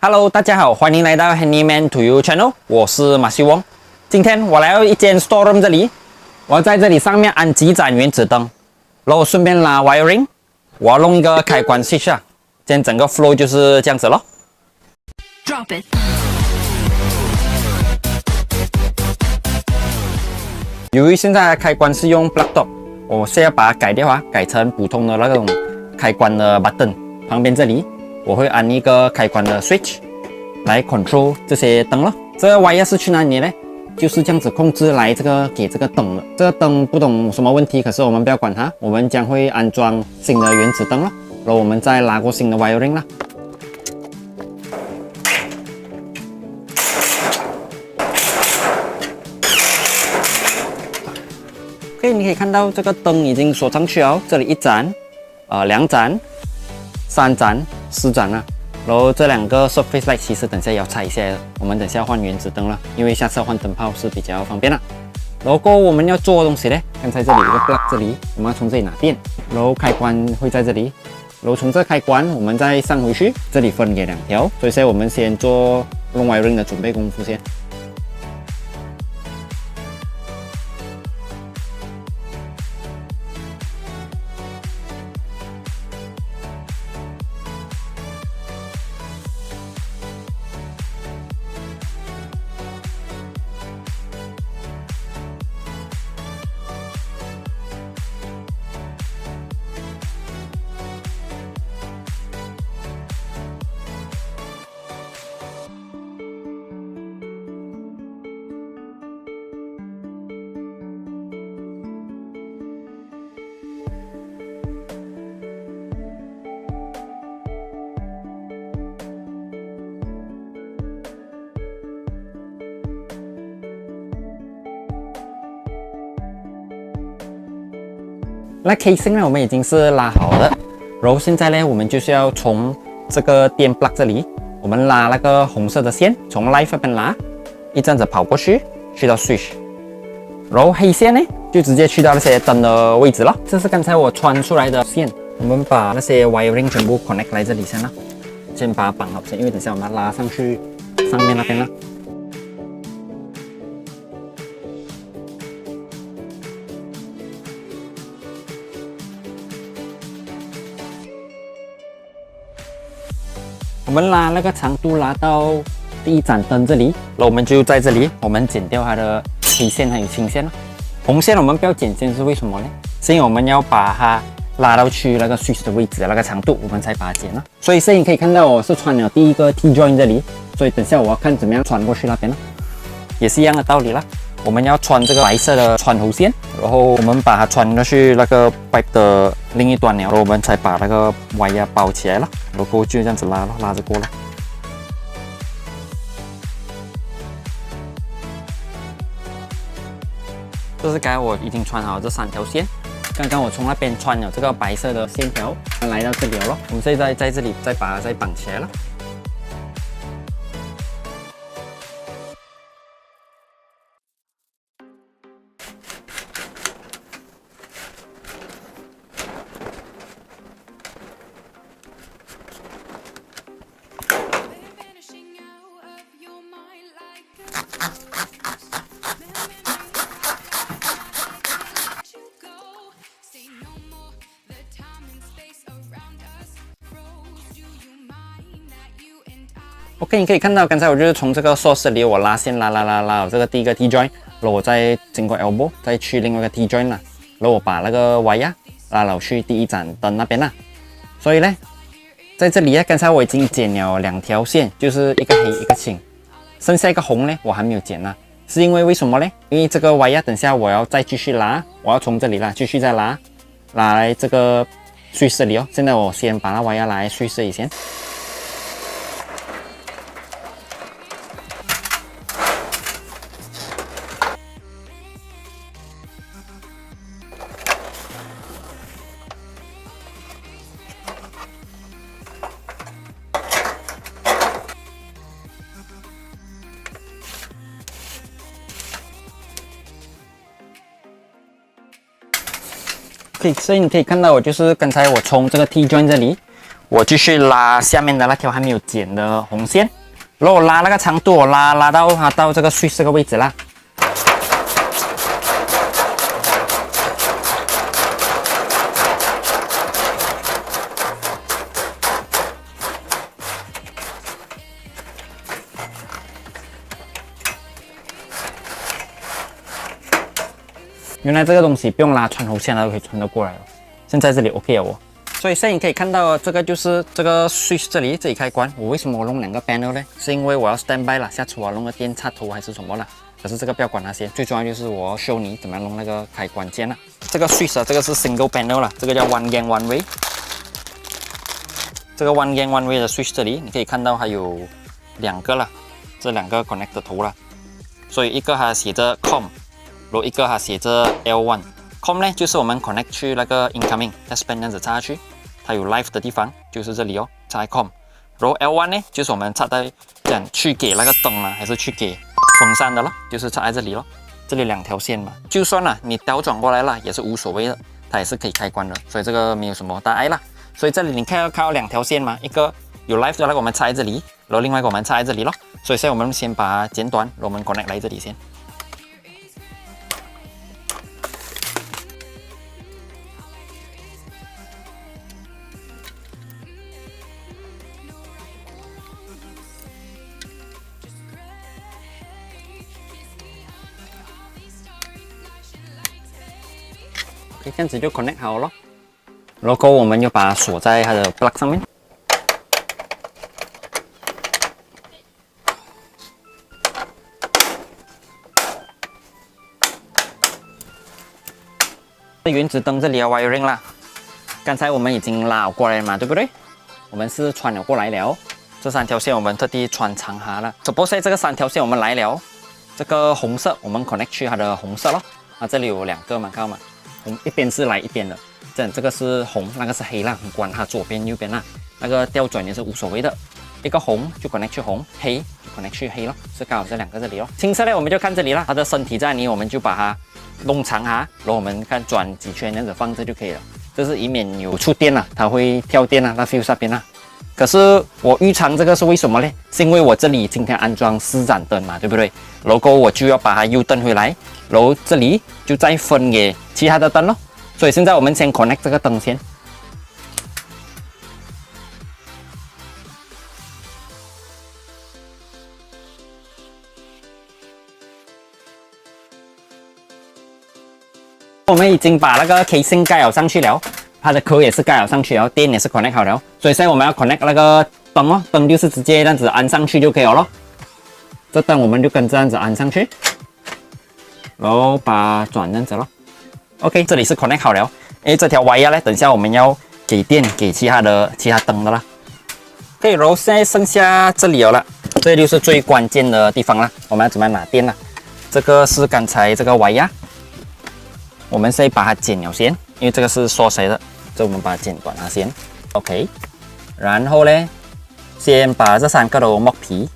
Hello， 大家好，欢迎来到 Handyman to You Channel， 我是马西翁。今天我来到一间 storeroom 这里，我要在这里上面安几盏原子灯，然后顺便拉 wiring， 我要弄一个开关 switch 啊，今天整个 flow 就是这样子咯。Drop it。由于现在开关是用 plug top， 我现在把它改掉啊，改成普通的那种开关的 button， 旁边这里。我会安一个开关的 switch 来 control 这些灯了。这个 wire 是去哪里呢？就是这样子控制来给这个灯的。这个灯不懂什么问题，可是我们不要管它，我们将会安装新的原子灯了，然后我们再拉过新的 wiring 啦。OK， 你可以看到这个灯已经锁上去了，这里一盏，2盏。3盏、4盏啊，然后这两个 surface light 其实等下要拆一下的，我们等下换原子灯了，因为下次换灯泡是比较方便了。然后过后我们要做的东西呢，刚才这里有一个 plug， 这里我们要从这里拿电，然后开关会在这里，然后从这开关我们再上回去，这里分给2条，所以现在我们先做弄 wiring 的准备功夫先。那 casing 呢，我们已经是拉好了，然后现在呢，我们就是要从这个电 plug 这里，我们拉那个红色的线，从 live 那边拉，一阵子跑过去，去到 switch， 然后黑线呢，就直接去到那些灯的位置了。这是刚才我穿出来的线，我们把那些 wiring 全部 connect 来这里先了，先把它绑好先，因为等下我们要拉上去上面那边了。我们拉那个长度拉到第一盏灯这里，然后我们就在这里，我们剪掉它的黑线还有青线了。红线我们不要剪线是为什么呢？是因为我们要把它拉到去那个 switch 的位置的那个长度，我们才把它剪了。所以现在你可以看到我是穿了第一个 T joint 这里，所以等下我要看怎么样穿过去那边了，也是一样的道理啦。我们要穿这个白色的穿喉线，然后我们把它穿过去那个 pipe 的另一端了，然后我们才把那个 wire 包起来了，然后就这样子拉了，拉着过了。这是刚才我已经穿好这3条线，刚刚我从那边穿了这个白色的线条，来到这里了，我们现在在这里再把它再绑起来了。OK， 你可以看到，刚才我就是从这个 source 里我拉线拉这个第一个 T joint， 然后我再经过 elbow 再去另外一个 T joint 啦，然后我把那个 wire 拉了去第一盏灯那边啦。所以呢，在这里刚才我已经剪了2条线，就是一个黑一个青，剩下一个红呢我还没有剪啦，是因为什么呢？因为这个 wire 等下我要再继续拉，我要从这里啦继续再拉来这个 switch 里哦。现在我先把那 wire 拉来 switch 里先。所以你可以看到，我就是刚才我从这个 T joint 这里，我继续拉下面的那条还没有剪的红线，然后我拉那个长度，我拉到它到这个 switch 这个位置啦。原来这个东西不用拉穿喉线它都可以穿得过来了。现在这里 OK 了哦。所以现在你可以看到这个就是这个 switch 这里开关。我为什么我弄2个 panel 呢？是因为我要 standby 啦，下次我要弄个电插头还是什么啦。可是这个不要管那些，最重要就是我要 show 你怎么样弄那个开关键啦。这个 switch 啊，这个是 single panel 啦，这个叫 one gang one way。这个 one gang one way 的 switch 这里你可以看到还有2个啦，这2个 connect 头啦。所以一个它写着 com， 然后一个它写着 L1。com 呢就是我们 connect 去那个 incoming test pen 这样子插下去。它有 live 的地方就是这里哦，插在 com， 然后 L1 呢就是我们插在这样去给那个灯啊，还是去给风扇的咯，就是插在这里咯。这里2条线嘛，就算了你调转过来了也是无所谓的，它也是可以开关的，所以这个没有什么大碍啦。所以这里你看到2条线嘛，一个有 live 的那个我们插在这里，然后另外一个我们插在这里咯。所以现在我们先把它剪短，然后我们 connect 来这里先。这样子就 connect 好了，然后我们就把它锁在它的 plug 上面。原子灯这里的 wiring 啦，刚才我们已经拉过来了嘛，对不对？我们是穿了过来了，这3条线我们特地穿长哈了。suppose 这个3条线我们来了，这个红色我们 connect 去它的红色咯。啊，这里有2个嘛，看到吗？一边是来一边的，这个是红，那个是黑啦，管它左边右边啦，那个调转也是无所谓的。一个红就 connect 去红，黑就 connect 去黑咯，是刚好这2个这里咯。青色呢我们就看这里啦，它的身体在哪里，我们就把它弄长哈，然后我们看转几圈这样子放这就可以了。这是以免有触电啦，它会跳电啦，那 fuse 那边啦。可是我预藏这个是为什么呢？是因为我这里今天安装4盏灯嘛，对不对？然后我就要把它 U 灯回来，然后这里就再分给其他的灯咯。所以现在我们先 connect 这个灯先。我们已经把那个 casing 盖好上去了，它的壳也是盖好上去了，电也是 connect 好了，所以现在我们要 connect 那个灯哦，灯就是直接这样子安上去就可以了咯。这灯我们就跟这样子安上去，然后把它转这样子咯。OK， 这里是 connect 好了。这条 wire 呢，等一下我们要给电给其他灯的啦。OK， 然后现在剩下这里了，这就是最关键的地方啦。我们要怎么样拿电啦？这个是刚才这个 wire。我们现在把它剪了先，因为这个是缩水的，这我们把它剪短了先。OK， 然后呢，先把这3个都剥皮。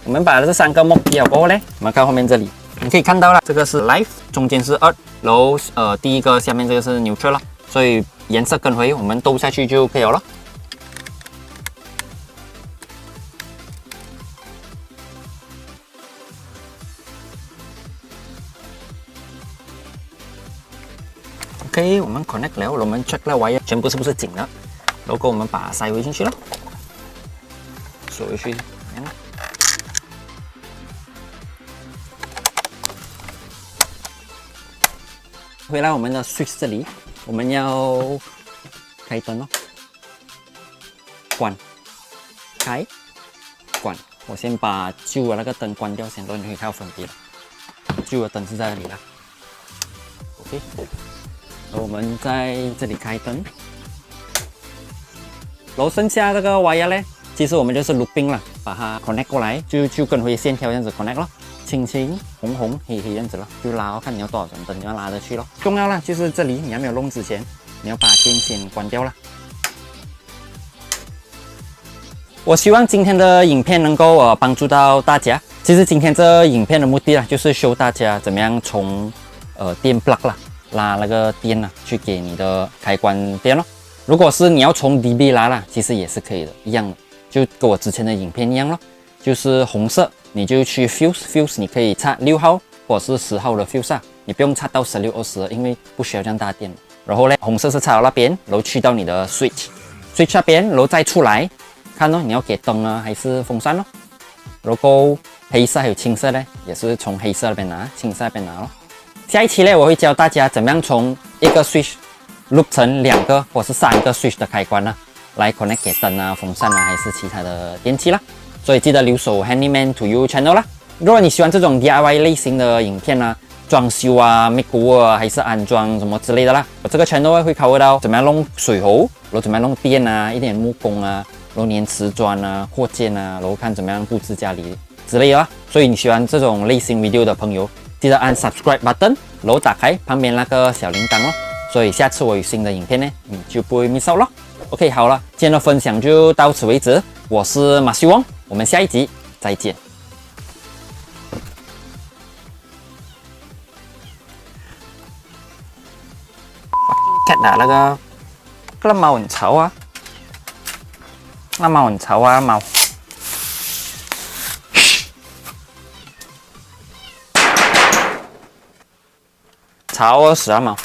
我们把这3个剥皮了过后呢，我们看后面这里，你可以看到了，这个是 live， 中间是earth，然后第一个下面这个是 neutral 了，所以颜色跟回我们兜下去就可以了。OK， 我们 connect 了，我们 check 了 wire 全部是不是紧的，然后我们把它塞回进去了，锁回去，回来我们的 switch 这里，我们要开灯哦，关，开，关。我先把旧的那个灯关掉先，然后你可以看到分别了。旧的灯是在这里啦。OK。我们在这里开灯，然后剩下这个 wire 呢，其实我们就是 looping 了，把它 connect 过来，就跟回线条这样子 connect 咯，青青红红黑黑这样子咯，就拉，看你要多少盏灯，你要拉得去咯。重要啦，就是这里你还没有弄之前，你要把电先关掉啦。我希望今天的影片能够帮助到大家。其实今天这影片的目的啦，就是 show 大家怎么样从电 plug 啦。拉那个电啊，去给你的开关电咯。如果是你要从 DB 拉啦，其实也是可以的，一样的，就跟我之前的影片一样咯。就是红色，你就去 fuse， 你可以插6号或者是10号的 fuse 啊，你不用插到16、20，因为不需要这样大电。然后呢，红色是插到那边，然后去到你的 switch 那边，然后再出来看哦，你要给灯啊还是风扇咯。然后黑色还有青色呢，也是从黑色那边拿，青色那边拿咯。下一期呢，我会教大家怎么样从一个 switch loop 成2个或是3个 switch 的开关呢，来 connect 给灯啊、风扇啊还是其他的电器啦。所以记得留守 Handyman to You channel 啦。如果你喜欢这种 DIY 类型的影片啊，装修啊、make over 还是安装什么之类的啦，我这个 channel 会 cover 到怎么样弄水喉，然后怎么样弄电啊，一点木工啊，然后粘瓷砖啊、扩建啊，然后看怎么样布置家里之类的啦。所以你喜欢这种类型 video 的朋友，记得按 subscribe button， 然后打开旁边那个小铃铛哦。所以下次我有新的影片呢，你就不会 miss out 咯。OK， 好了，今天的分享就到此为止。我是马修王，我们下一集再见。cat 打那个猫很吵啊，那猫很吵啊，猫。吵死啊猫！